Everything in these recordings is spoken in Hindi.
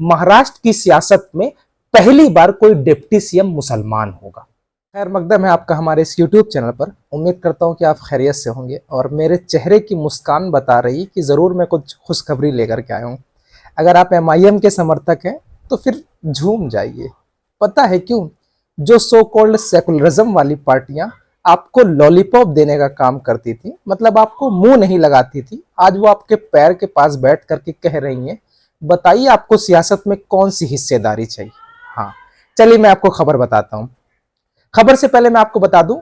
महाराष्ट्र की सियासत में पहली बार कोई डिप्टी सीएम मुसलमान होगा। खैर मकदम है आपका हमारे इस यूट्यूब चैनल पर। उम्मीद करता हूं कि आप खैरियत से होंगे और मेरे चेहरे की मुस्कान बता रही कि ज़रूर मैं कुछ खुशखबरी लेकर के आया हूं। अगर आप एमआईएम के समर्थक हैं तो फिर झूम जाइए। पता है क्यों? जो सो कॉल्ड सेकुलरिज्म वाली पार्टियां आपको लॉलीपॉप देने का काम करती थी, मतलब आपको मुंह नहीं लगाती थी, आज वो आपके पैर के पास बैठ करके कह रही हैं बताइए आपको सियासत में कौन सी हिस्सेदारी चाहिए। हाँ, चलिए मैं आपको खबर बताता हूँ। खबर से पहले मैं आपको बता दूं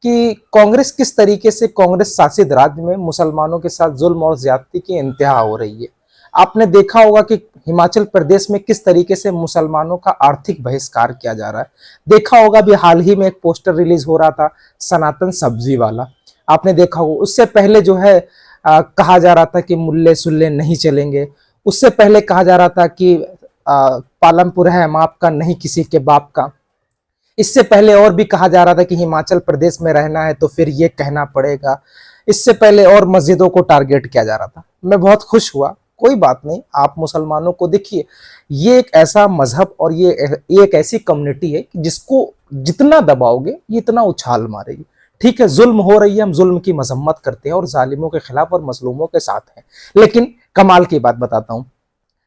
कि कांग्रेस किस तरीके से कांग्रेस शासित राज्य में मुसलमानों के साथ जुल्म और ज्यादती की इंतहा हो रही है। आपने देखा होगा कि हिमाचल प्रदेश में किस तरीके से मुसलमानों का आर्थिक बहिष्कार किया जा रहा है। देखा होगा भी हाल ही में एक पोस्टर रिलीज हो रहा था सनातन सब्जी वाला, आपने देखा होगा। उससे पहले जो है कहा जा रहा था कि मुल्ले सुल्ले नहीं चलेंगे। उससे पहले कहा जा रहा था कि पालमपुर है हम आपका नहीं किसी के बाप का। इससे पहले और भी कहा जा रहा था कि हिमाचल प्रदेश में रहना है तो फिर ये कहना पड़ेगा। इससे पहले और मस्जिदों को टारगेट किया जा रहा था। मैं बहुत खुश हुआ, कोई बात नहीं, आप मुसलमानों को देखिए, ये एक ऐसा मजहब और ये एक ऐसी कम्युनिटी है कि जिसको जितना दबाओगे ये इतना उछाल मारेगी। ठीक है, जुल्म हो रही है, हम जुल्म की मजम्मत करते हैं और जालिमों के खिलाफ और मजलूमों के साथ हैं। लेकिन कमाल की बात बताता हूं,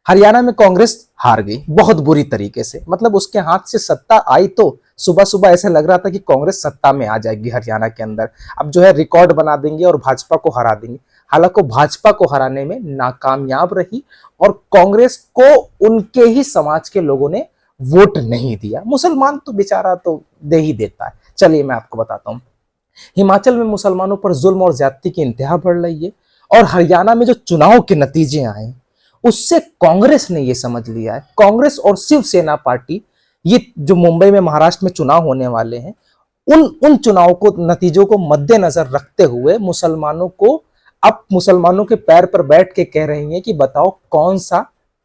हरियाणा में कांग्रेस हार गई बहुत बुरी तरीके से। मतलब उसके हाथ से सत्ता आई तो सुबह सुबह ऐसा लग रहा था कि कांग्रेस सत्ता में आ जाएगी हरियाणा के अंदर, अब जो है रिकॉर्ड बना देंगे और भाजपा को हरा देंगे। हालांकि भाजपा को हराने में नाकामयाब रही और कांग्रेस को उनके ही समाज के लोगों ने वोट नहीं दिया। मुसलमान तो बेचारा तो दे ही देता है। चलिए मैं आपको बताता हूँ, हिमाचल में मुसलमानों पर जुल्म और ज्यादती की इंतहा बढ़ रही है और हरियाणा में जो चुनाव के नतीजे आए उससे कांग्रेस ने यह समझ लिया है, कांग्रेस और शिवसेना पार्टी, ये जो मुंबई में महाराष्ट्र में चुनाव होने वाले हैं उन चुनाव को नतीजों को मद्देनजर रखते हुए मुसलमानों को अब मुसलमानों के पैर पर बैठ के कह रही हैं कि बताओ कौन सा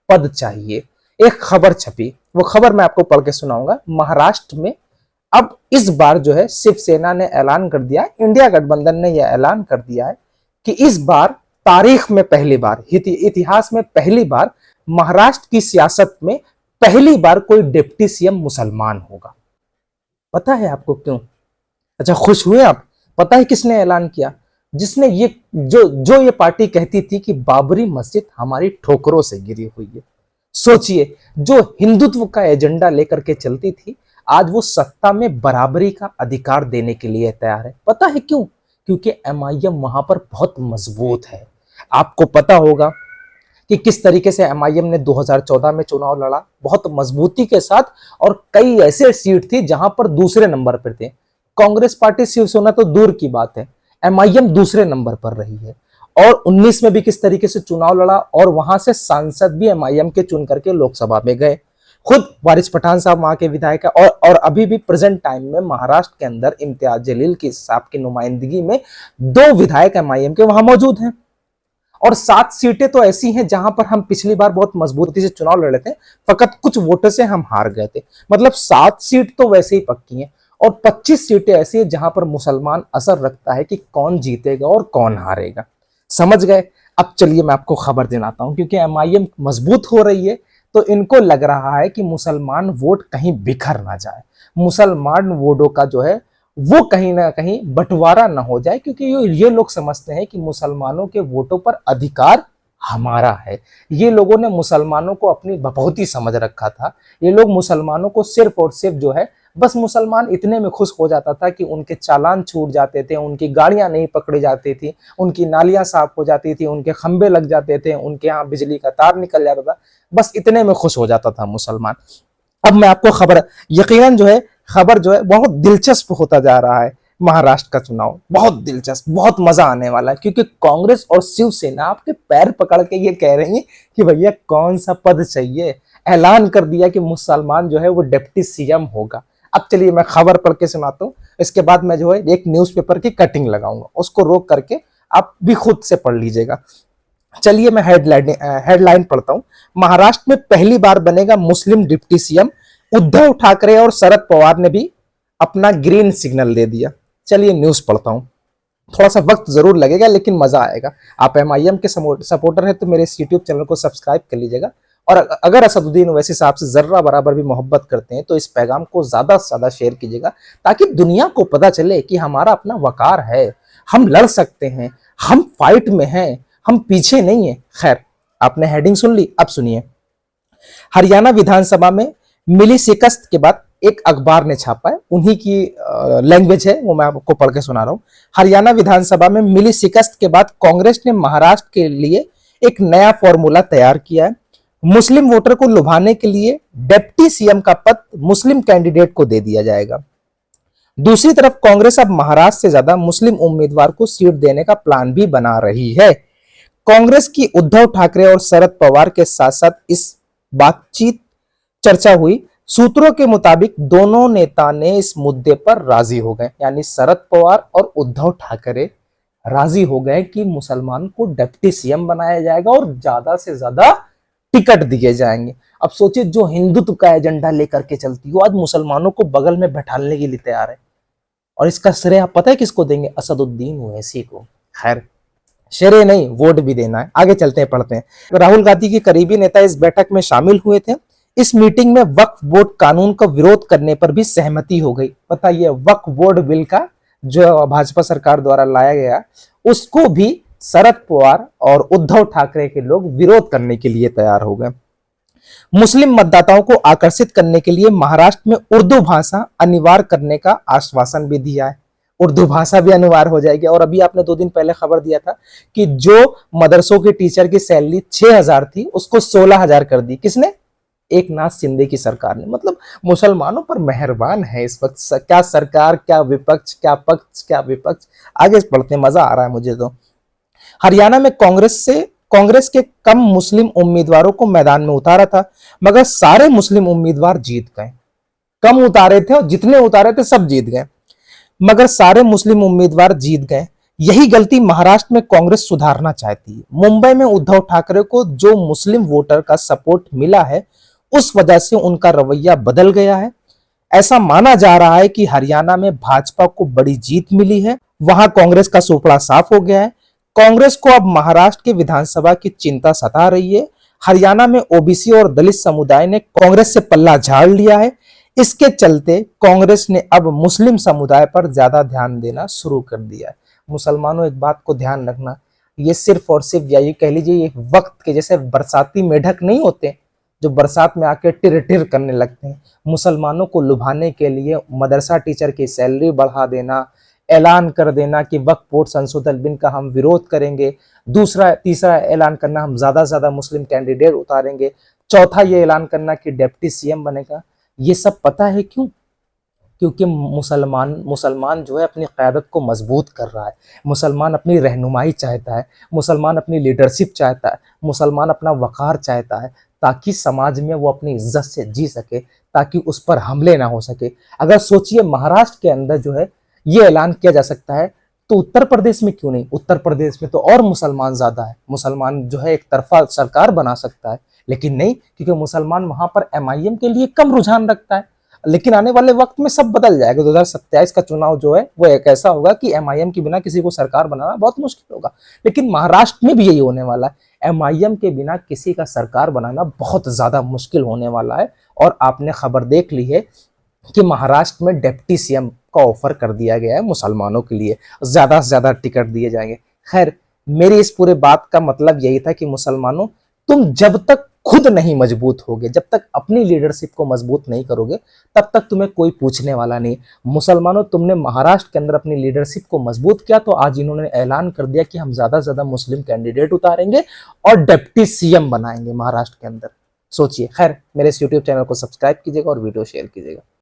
पद चाहिए। एक खबर छपी, वो खबर मैं आपको पढ़ के सुनाऊंगा। महाराष्ट्र में अब इस बार जो है शिवसेना ने ऐलान कर दिया, इंडिया गठबंधन ने यह ऐलान कर दिया है कि इस बार तारीख में पहली बार, इतिहास में पहली बार महाराष्ट्र की सियासत में पहली बार कोई डिप्टी सीएम मुसलमान होगा। पता है आपको क्यों? अच्छा, खुश हुए आप? पता है किसने ऐलान किया? जिसने ये जो ये पार्टी कहती थी कि बाबरी मस्जिद हमारी ठोकरों से गिरी हुई है। सोचिए, जो हिंदुत्व का एजेंडा लेकर के चलती थी आज वो सत्ता में बराबरी का अधिकार देने के लिए तैयार है। पता है क्यों? क्योंकि एमआईएम वहां पर बहुत मजबूत है। आपको पता होगा कि किस तरीके से एमआईएम ने 2014 में चुनाव लड़ा बहुत मजबूती के साथ और कई ऐसे सीट थी जहां पर दूसरे नंबर पर थे। कांग्रेस पार्टी शिवसेना तो दूर की बात है, एमआईएम दूसरे नंबर पर रही है। और 19 में भी किस तरीके से चुनाव लड़ा और वहां से सांसद भी एमआईएम के चुन करके लोकसभा में गए। खुद वारिस पठान साहब वहां के विधायक है और अभी भी प्रेजेंट टाइम में महाराष्ट्र के अंदर इम्तियाज जलील की साहब की नुमाइंदगी में 2 विधायक एमआईएम के वहां मौजूद हैं। और 7 सीटें तो ऐसी हैं जहां पर हम पिछली बार बहुत मजबूती से चुनाव लड़े थे, फकत कुछ वोटों से हम हार गए थे। मतलब 7 सीट तो वैसे ही पक्की हैं और 25 सीटें ऐसी हैं जहां पर मुसलमान असर रखता है कि कौन जीतेगा और कौन हारेगा। समझ गए? अब चलिए मैं आपको खबर दिलाता हूं, क्योंकि एमआईएम मजबूत हो रही है तो इनको लग रहा है कि मुसलमान वोट कहीं बिखर ना जाए, मुसलमान वोटों का जो है वो कहीं ना कहीं बंटवारा ना हो जाए, क्योंकि ये लोग समझते हैं कि मुसलमानों के वोटों पर अधिकार हमारा है। ये लोगों ने मुसलमानों को अपनी बपौती समझ रखा था। ये लोग मुसलमानों को सिर्फ और सिर्फ जो है बस मुसलमान इतने में खुश हो जाता था कि उनके चालान छूट जाते थे, उनकी गाड़ियां नहीं पकड़ी जाती थी, उनकी नालियां साफ हो जाती थी, उनके खंबे लग जाते थे, उनके यहाँ बिजली का तार निकल जाता था, बस इतने में खुश हो जाता था मुसलमान। अब मैं आपको खबर, यकीनन जो है खबर जो है बहुत दिलचस्प होता जा रहा है। महाराष्ट्र का चुनाव बहुत दिलचस्प, बहुत मजा आने वाला है, क्योंकि कांग्रेस और शिवसेना आपके पैर पकड़ के ये कह रही है कि भैया कौन सा पद चाहिए। ऐलान कर दिया कि मुसलमान जो है वो डिप्टी सीएम होगा। अब चलिए मैं खबर पढ़ के सुनाता हूँ, इसके बाद मैं जो है एक न्यूज़पेपर की कटिंग लगाऊंगा, उसको रोक करके आप भी खुद से पढ़ लीजिएगा। चलिए मैं हेडलाइन पढ़ता हूँ। महाराष्ट्र में पहली बार बनेगा मुस्लिम डिप्टी सीएम, उद्धव ठाकरे और शरद पवार ने भी अपना ग्रीन सिग्नल दे दिया। चलिए न्यूज पढ़ता हूँ, थोड़ा सा वक्त जरूर लगेगा लेकिन मजा आएगा। आप एमआईएम के सपोर्टर हैं तो मेरे इस यूट्यूब चैनल को सब्सक्राइब कर लीजिएगा और अगर असदुद्दीन ओवैसी साहब से जर्रा बराबर भी मोहब्बत करते हैं तो इस पैगाम को ज्यादा से ज्यादा शेयर कीजिएगा, ताकि दुनिया को पता चले कि हमारा अपना वकार है, हम लड़ सकते हैं, हम फाइट में हैं, हम पीछे नहीं है। खैर, आपने हेडिंग सुन ली, अब सुनिए। हरियाणा विधानसभा में मिली शिकस्त के बाद एक अखबार ने छापा है, उन्हीं की लैंग्वेज है, वो मैं आपको पढ़ के सुना रहा हूं। हरियाणा विधानसभा में मिली शिकस्त के बाद कांग्रेस ने महाराष्ट्र के लिए एक नया फॉर्मूला तैयार किया है। मुस्लिम वोटर को लुभाने के लिए डिप्टी सीएम का पद मुस्लिम कैंडिडेट को दे दिया जाएगा। दूसरी तरफ कांग्रेस अब महाराष्ट्र से ज्यादा मुस्लिम उम्मीदवार को सीट देने का प्लान भी बना रही है। कांग्रेस की उद्धव ठाकरे और शरद पवार के साथ साथ इस बातचीत चर्चा हुई। सूत्रों के मुताबिक दोनों नेता ने इस मुद्दे पर राजी हो गए, यानी शरद पवार और उद्धव ठाकरे राजी हो गए कि मुसलमान को डिप्टी सीएम बनाया जाएगा और ज्यादा से ज्यादा टिकट दिए जाएंगे। अब सोचिए, जो हिंदुत्व का एजेंडा लेकर के चलती हो, आज मुसलमानों को बगल में बैठाने के लिए तैयार है। और इसका श्रेय आप पता है किसको देंगे? असदुद्दीन ओवैसी को। खैर, श्रेय नहीं, वोट भी देना है। आगे चलते हैं, पढ़ते हैं। राहुल गांधी के करीबी नेता इस बैठक में शामिल हुए थे। इस मीटिंग में वक्फ बोर्ड कानून का विरोध करने पर भी सहमति हो गई। बताइए, वक्फ बोर्ड बिल का जो भाजपा सरकार द्वारा लाया गया, उसको भी शरद पवार और उद्धव ठाकरे के लोग विरोध करने के लिए तैयार हो गए। मुस्लिम मतदाताओं को आकर्षित करने के लिए महाराष्ट्र में उर्दू भाषा अनिवार्य करने का आश्वासन भी दिया है। उर्दू भाषा भी अनिवार्य हो जाएगी। और अभी आपने 2 दिन पहले खबर दिया था कि जो मदरसों के टीचर की सैलरी 6,000 थी, उसको 16,000 कर दी। किसने? एक नाथ शिंदे की सरकार ने। मतलब मुसलमानों पर मेहरबान है इस वक्त। क्या सरकार, क्या विपक्ष, क्या पक्ष, क्या विपक्ष। आगे पढ़ते हैं, मजा आ रहा है मुझे तो। हरियाणा में कांग्रेस के कम मुस्लिम उम्मीदवारों को मैदान में उतारा था, मगर सारे मुस्लिम उम्मीदवार जीत गए। कम उतारे थे और जितने उतारे थे सब जीत गए, मगर सारे मुस्लिम उम्मीदवार जीत गए। यही गलती महाराष्ट्र में कांग्रेस सुधारना चाहती है। मुंबई में उद्धव ठाकरे को जो मुस्लिम वोटर का सपोर्ट मिला है, उस वजह से उनका रवैया बदल गया है। ऐसा माना जा रहा है कि हरियाणा में भाजपा को बड़ी जीत मिली है, वहां कांग्रेस का सुपड़ा साफ हो गया है। कांग्रेस को अब महाराष्ट्र की विधानसभा की चिंता सता रही है। हरियाणा में ओबीसी और दलित समुदाय ने कांग्रेस से पल्ला झाड़ लिया है। इसके चलते कांग्रेस ने अब मुस्लिम समुदाय पर ज्यादा ध्यान देना शुरू कर दिया है। मुसलमानों, एक बात को ध्यान रखना, ये सिर्फ और सिर्फ या ये कह लीजिए एक वक्त के जैसे बरसाती मेढक नहीं होते जो बरसात में आके टिर टिर करने लगते हैं। मुसलमानों को लुभाने के लिए मदरसा टीचर की सैलरी बढ़ा देना, ऐलान कर देना कि वक्फ बोर्ड संशोधन बिल का हम विरोध करेंगे, तीसरा ऐलान करना हम ज्यादा से ज्यादा मुस्लिम कैंडिडेट उतारेंगे, चौथा ये ऐलान करना कि डिप्टी सीएम बनेगा। ये सब पता है क्यों? क्योंकि मुसलमान जो है अपनी क़यादत को मजबूत कर रहा है। मुसलमान अपनी रहनुमाई चाहता है, मुसलमान अपनी लीडरशिप चाहता है, मुसलमान अपना वक़ार चाहता है, ताकि समाज में वो अपनी इज्जत से जी सके, ताकि उस पर हमले ना हो सके। अगर सोचिए, महाराष्ट्र के अंदर जो है ये ऐलान किया जा सकता है, तो उत्तर प्रदेश में क्यों नहीं? उत्तर प्रदेश में तो और मुसलमान ज्यादा है, मुसलमान जो है एक तरफा सरकार बना सकता है, लेकिन नहीं, क्योंकि मुसलमान वहां पर एमआईएम के लिए कम रुझान रखता है। लेकिन आने वाले वक्त में सब बदल जाएगा। 2027 का चुनाव जो है वो एक ऐसा होगा कि एमआईएम के बिना किसी को सरकार बनाना बहुत मुश्किल होगा। लेकिन महाराष्ट्र में भी यही होने वाला है, एमआईएम के बिना किसी का सरकार बनाना बहुत ज्यादा मुश्किल होने वाला है। और आपने खबर देख ली है कि महाराष्ट्र में डिप्टी सीएम का ऑफर कर दिया गया है मुसलमानों के लिए, ज्यादा से ज्यादा टिकट दिए जाएंगे। खैर, मेरी इस पूरे बात का मतलब यही था कि मुसलमानों, तुम जब तक खुद नहीं मजबूत होगे, जब तक अपनी लीडरशिप को मजबूत नहीं करोगे, तब तक तुम्हें कोई पूछने वाला नहीं। मुसलमानों, तुमने महाराष्ट्र के अंदर अपनी लीडरशिप को मजबूत किया, तो आज इन्होंने ऐलान कर दिया कि हम ज्यादा से ज्यादा मुस्लिम कैंडिडेट उतारेंगे और डिप्टी सीएम बनाएंगे महाराष्ट्र के अंदर। सोचिए। खैर, मेरे इस यूट्यूब चैनल को सब्सक्राइब कीजिएगा और वीडियो शेयर कीजिएगा।